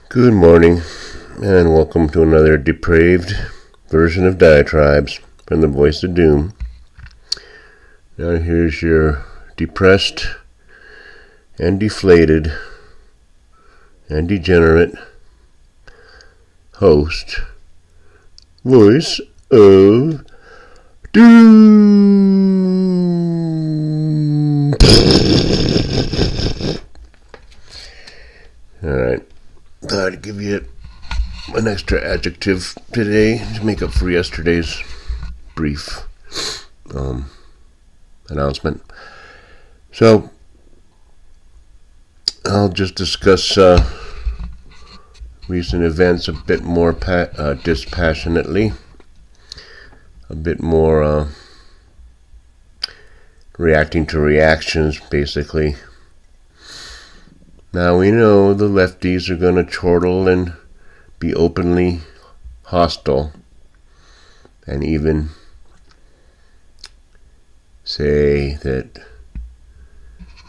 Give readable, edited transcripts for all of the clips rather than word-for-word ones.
Good morning, and welcome to another depraved version of Diatribes from the Voice of Doom. Now here's your depressed and deflated and degenerate host, Voice of Doom. Alright. Thought I'd give you an extra adjective today to make up for yesterday's brief announcement. So, I'll just discuss recent events a bit more dispassionately, a bit more reacting to reactions, basically. Now we know the lefties are going to chortle and be openly hostile and even say that,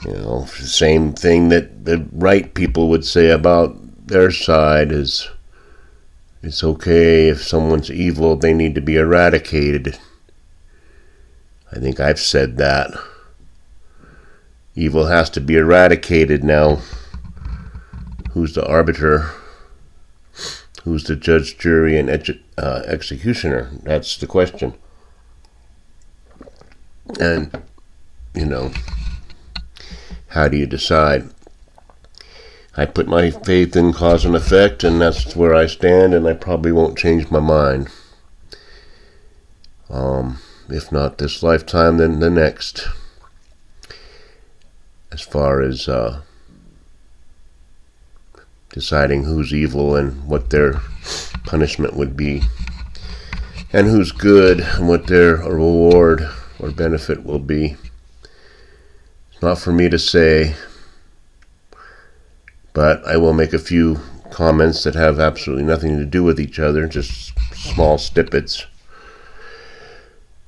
the same thing that the right people would say about their side is it's okay if someone's evil, they need to be eradicated. I think I've said that. Evil has to be eradicated now. Who's the arbiter? Who's the judge, jury, and executioner? That's the question. And, how do you decide? I put my faith in cause and effect, and that's where I stand, and I probably won't change my mind. If not this lifetime, then the next. As far as deciding who's evil and what their punishment would be, and who's good and what their reward or benefit will be. It's not for me to say, but I will make a few comments that have absolutely nothing to do with each other, just small snippets.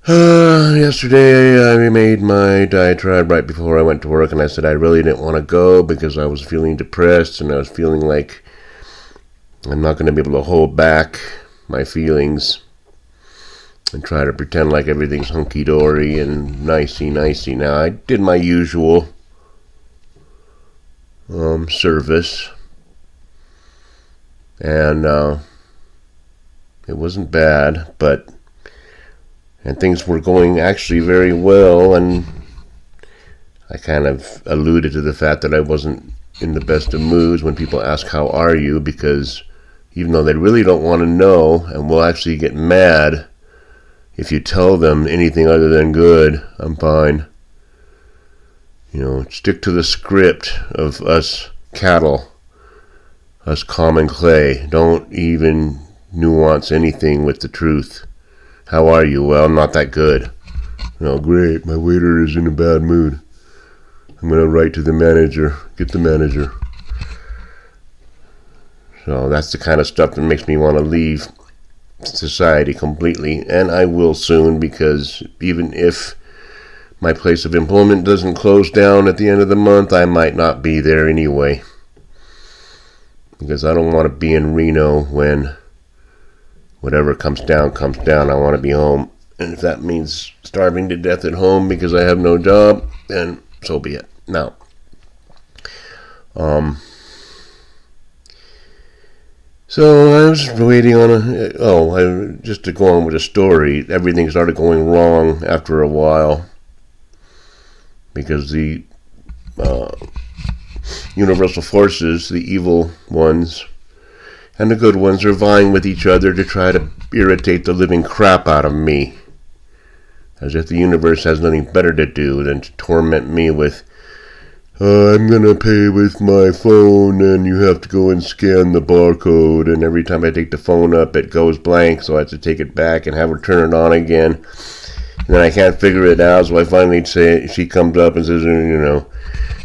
Yesterday I made my diatribe right before I went to work, and I said I really didn't want to go because I was feeling depressed and I was feeling like I'm not going to be able to hold back my feelings and try to pretend like everything's hunky-dory and nicey-nicey. Now, I did my usual service, and it wasn't bad, and things were going actually very well, and I kind of alluded to the fact that I wasn't in the best of moods when people ask, how are you? Because even though they really don't want to know and will actually get mad if you tell them anything other than good, I'm fine. Stick to the script of us cattle, us common clay. Don't even nuance anything with the truth. How are you? Well, not that good. Great, my waiter is in a bad mood. I'm going to write to the manager. Get the manager. So that's the kind of stuff that makes me want to leave society completely. And I will soon, because even if my place of employment doesn't close down at the end of the month, I might not be there anyway. Because I don't want to be in Reno when whatever comes down, comes down. I want to be home. And if that means starving to death at home because I have no job, then so be it. Now, so I was waiting on just to go on with the story. Everything started going wrong after a while because the universal forces, the evil ones, and the good ones are vying with each other to try to irritate the living crap out of me. As if the universe has nothing better to do than to torment me with, I'm going to pay with my phone and you have to go and scan the barcode. And every time I take the phone up, it goes blank, so I have to take it back and have her turn it on again. And then I can't figure it out, so I finally say, she comes up and says,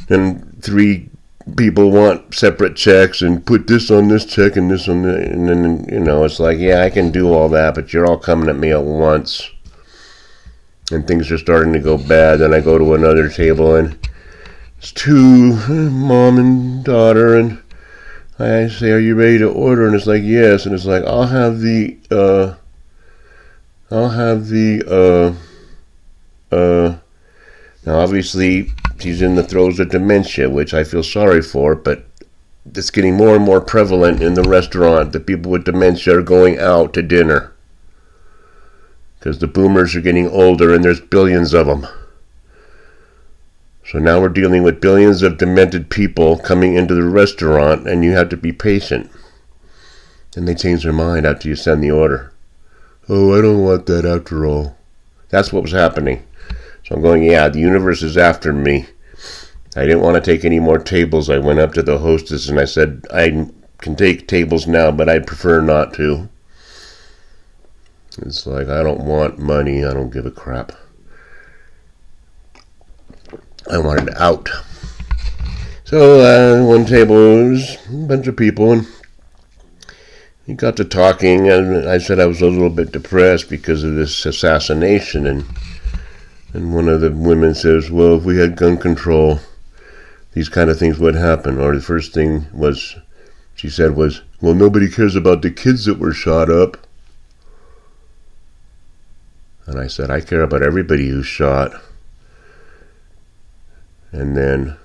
then 3 people want separate checks and put this on this check and this on that, and then it's like, yeah, I can do all that, but you're all coming at me at once, and things are starting to go bad. Then I go to another table and it's 2, mom and daughter, and I say, "Are you ready to order?" And it's like, "Yes." And it's like, I'll have the Now obviously she's in the throes of dementia, which I feel sorry for, but it's getting more and more prevalent in the restaurant that people with dementia are going out to dinner. Because the boomers are getting older and there's billions of them. So now we're dealing with billions of demented people coming into the restaurant, and you have to be patient. And they change their mind after you send the order. "Oh, I don't want that after all." That's what was happening. So I'm going, yeah, the universe is after me. I didn't want to take any more tables. I went up to the hostess and I said, "I can take tables now, but I'd prefer not to." It's like, I don't want money. I don't give a crap. I wanted out. So one table was a bunch of people, and we got to talking, and I said I was a little bit depressed because of this assassination, and one of the women says, "Well, if we had gun control, these kind of things would happen." Or the first thing she said was, "Well, nobody cares about the kids that were shot up." And I said, "I care about everybody who's shot." And then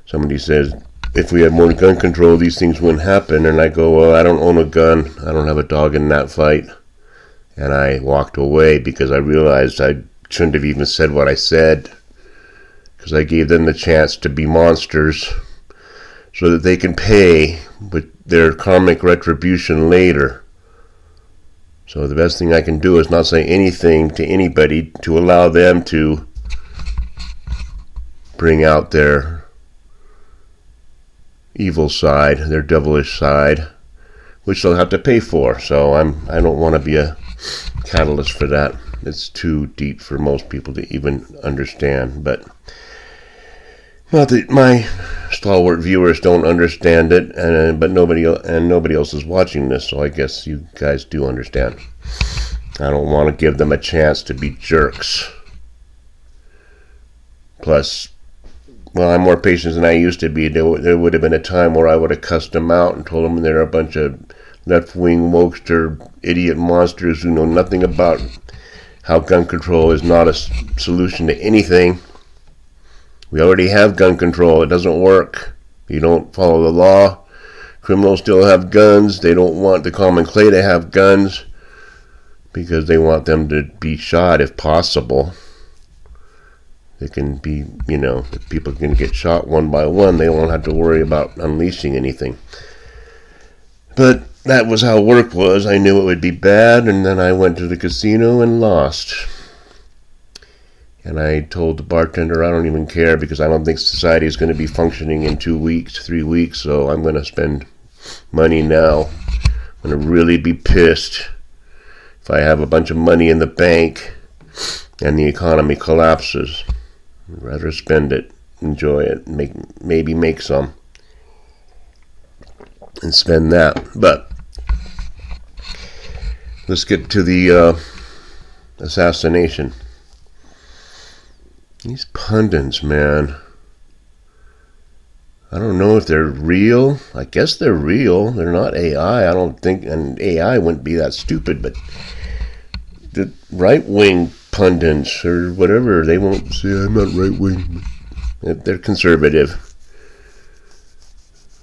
somebody says, "If we had more gun control, these things wouldn't happen." And I go, "Well, I don't own a gun. I don't have a dog in that fight." And I walked away because I realized I shouldn't have even said what I said, because I gave them the chance to be monsters so that they can pay with their karmic retribution later. So the best thing I can do is not say anything to anybody to allow them to bring out their evil side, their devilish side, which they'll have to pay for. So I don't want to be a catalyst for that. It's too deep for most people to even understand. But not that my stalwart viewers don't understand it, but nobody else is watching this, so I guess you guys do understand. I don't want to give them a chance to be jerks. Plus, well, I'm more patient than I used to be. There would have been a time where I would have cussed them out and told them they're a bunch of left-wing wokester idiot monsters who know nothing about how gun control is not a solution to anything. We already have gun control. It doesn't work. You don't follow the law. Criminals still have guns. They don't want the common clay to have guns because they want them to be shot if possible. They can be, if people can get shot one by one, they won't have to worry about unleashing anything. But that was how work was. I knew it would be bad, and then I went to the casino and lost. And I told the bartender, I don't even care, because I don't think society is going to be functioning in 2 weeks, 3 weeks, so I'm going to spend money now. I'm going to really be pissed if I have a bunch of money in the bank and the economy collapses. I'd rather spend it, enjoy it, maybe make some, and spend that. But let's get to the assassination. These pundits, man. I don't know if they're real. I guess they're real. They're not AI. I don't think an AI wouldn't be that stupid, but the right-wing pundits or whatever, they won't say I'm not right-wing. They're conservative.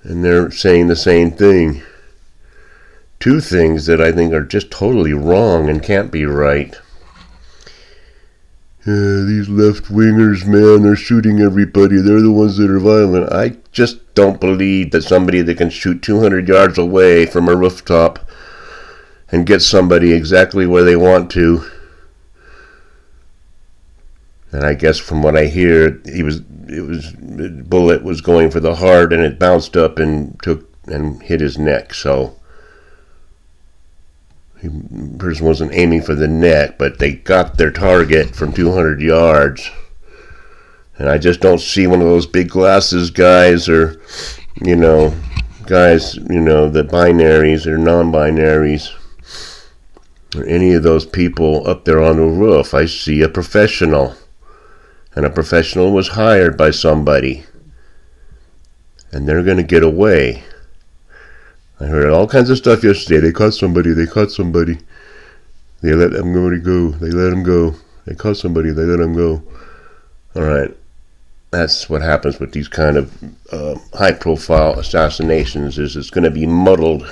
And they're saying the same thing. Two things that I think are just totally wrong and can't be right. These left-wingers, man, they're shooting everybody. They're the ones that are violent. I just don't believe that somebody that can shoot 200 yards away from a rooftop and get somebody exactly where they want to. And I guess from what I hear, the bullet was going for the heart, and it bounced up and hit his neck. So the person wasn't aiming for the neck, but they got their target from 200 yards. And I just don't see one of those big glasses guys, or guys, the binaries or non-binaries, or any of those people up there on the roof. I see a professional. And a professional was hired by somebody. And they're going to get away. I heard all kinds of stuff yesterday. They caught somebody. They let them go. They let him go. They caught somebody. They let him go. All right. That's what happens with these kind of high-profile assassinations, is it's going to be muddled,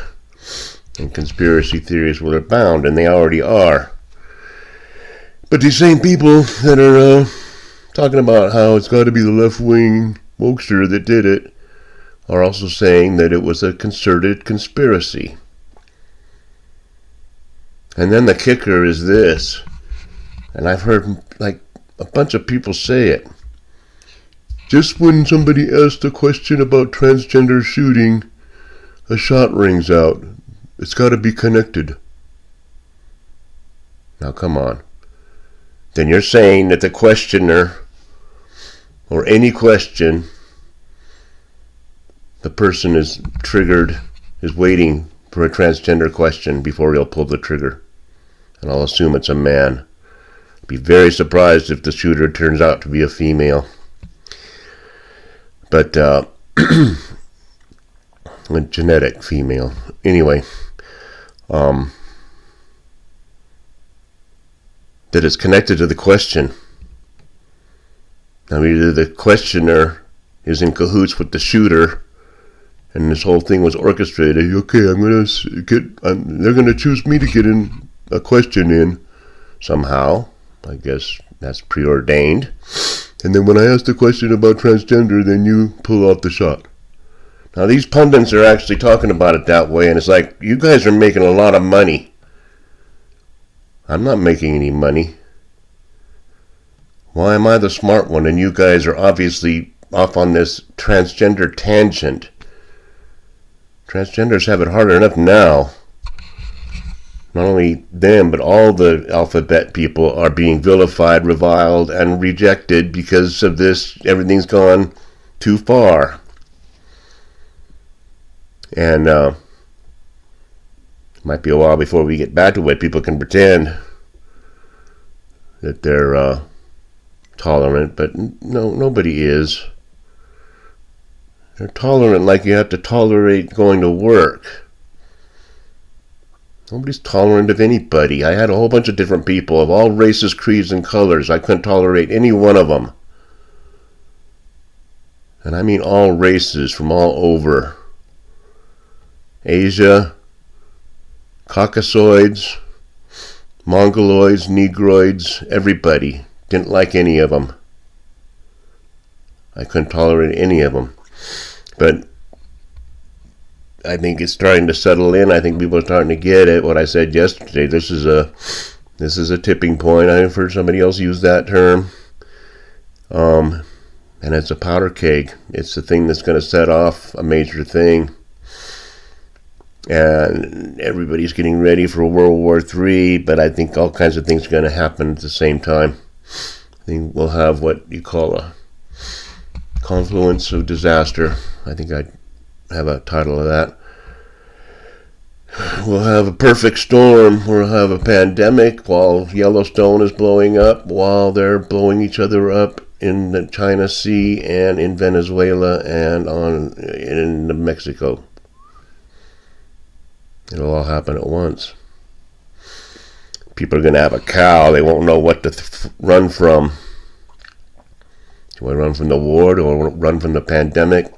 and conspiracy theories will abound, and they already are. But these same people that are talking about how it's got to be the left-wing wokester that did it are also saying that it was a concerted conspiracy. And then the kicker is this, and I've heard like a bunch of people say it. Just when somebody asks a question about transgender shooting, a shot rings out. It's got to be connected. Now come on. Then you're saying that the questioner, or any question, the person is triggered, is waiting for a transgender question before he'll pull the trigger. And I'll assume it's a man. I'd be very surprised if the shooter turns out to be a female. But a genetic female. Anyway, that is connected to the question. Now either the questioner is in cahoots with the shooter, and this whole thing was orchestrated. Okay, they're going to choose me to get in a question in somehow. I guess that's preordained. And then when I ask the question about transgender, then you pull off the shot. Now these pundits are actually talking about it that way, and it's like, you guys are making a lot of money. I'm not making any money. Why am I the smart one, and you guys are obviously off on this transgender tangent? Transgenders have it harder enough now. Not only them, but all the alphabet people are being vilified, reviled, and rejected because of this. Everything's gone too far. And it might be a while before we get back to it. People can pretend that they're tolerant, but no, nobody is. They're tolerant like you have to tolerate going to work. Nobody's tolerant of anybody. I had a whole bunch of different people of all races, creeds, and colors. I couldn't tolerate any one of them. And I mean all races from all over. Asia, Caucasoids, Mongoloids, Negroids, everybody. Didn't like any of them. I couldn't tolerate any of them. But I think it's starting to settle in. I think people are starting to get it. What I said yesterday, this is a tipping point. I've heard somebody else use that term. And it's a powder keg. It's the thing that's going to set off a major thing. And everybody's getting ready for World War III, but I think all kinds of things are going to happen at the same time. I think we'll have what you call a confluence of disaster. I think I'd have a title of that. We'll have a perfect storm. We'll have a pandemic while Yellowstone is blowing up, while they're blowing each other up in the China Sea and in Venezuela and in Mexico. It'll all happen at once. People are going to have a cow. They won't know what to run from. Do I run from the war? Do I run from the pandemic?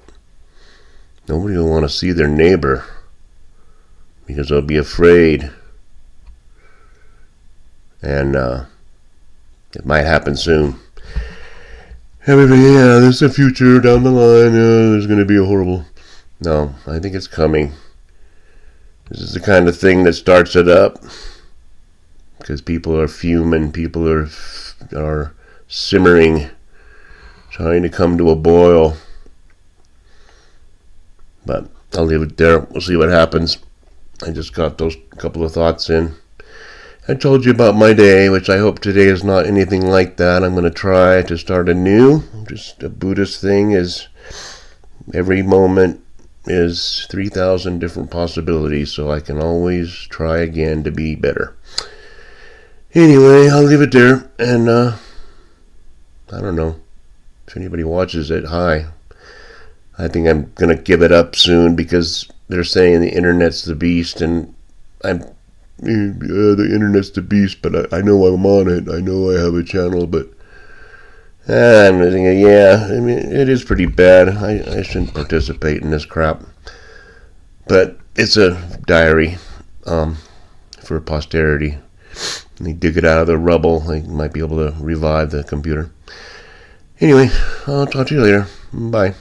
Nobody will want to see their neighbor because they'll be afraid. And it might happen soon. Everybody, yeah, there's a future down the line. There's going to be a horrible... No, I think it's coming. This is the kind of thing that starts it up. Because people are fuming. People are simmering. Trying to come to a boil. But I'll leave it there. We'll see what happens. I just got those couple of thoughts in. I told you about my day, which I hope today is not anything like that. I'm going to try to start anew. Just a Buddhist thing is every moment is 3,000 different possibilities, so I can always try again to be better. Anyway, I'll leave it there, and I don't know if anybody watches it. Hi. I think I'm going to give it up soon because they're saying the internet's the beast, and the internet's the beast, but I know I'm on it. I know I have a channel, but I'm thinking, yeah, I mean, it is pretty bad. I shouldn't participate in this crap. But it's a diary for posterity. They dig it out of the rubble. They might be able to revive the computer. Anyway, I'll talk to you later. Bye.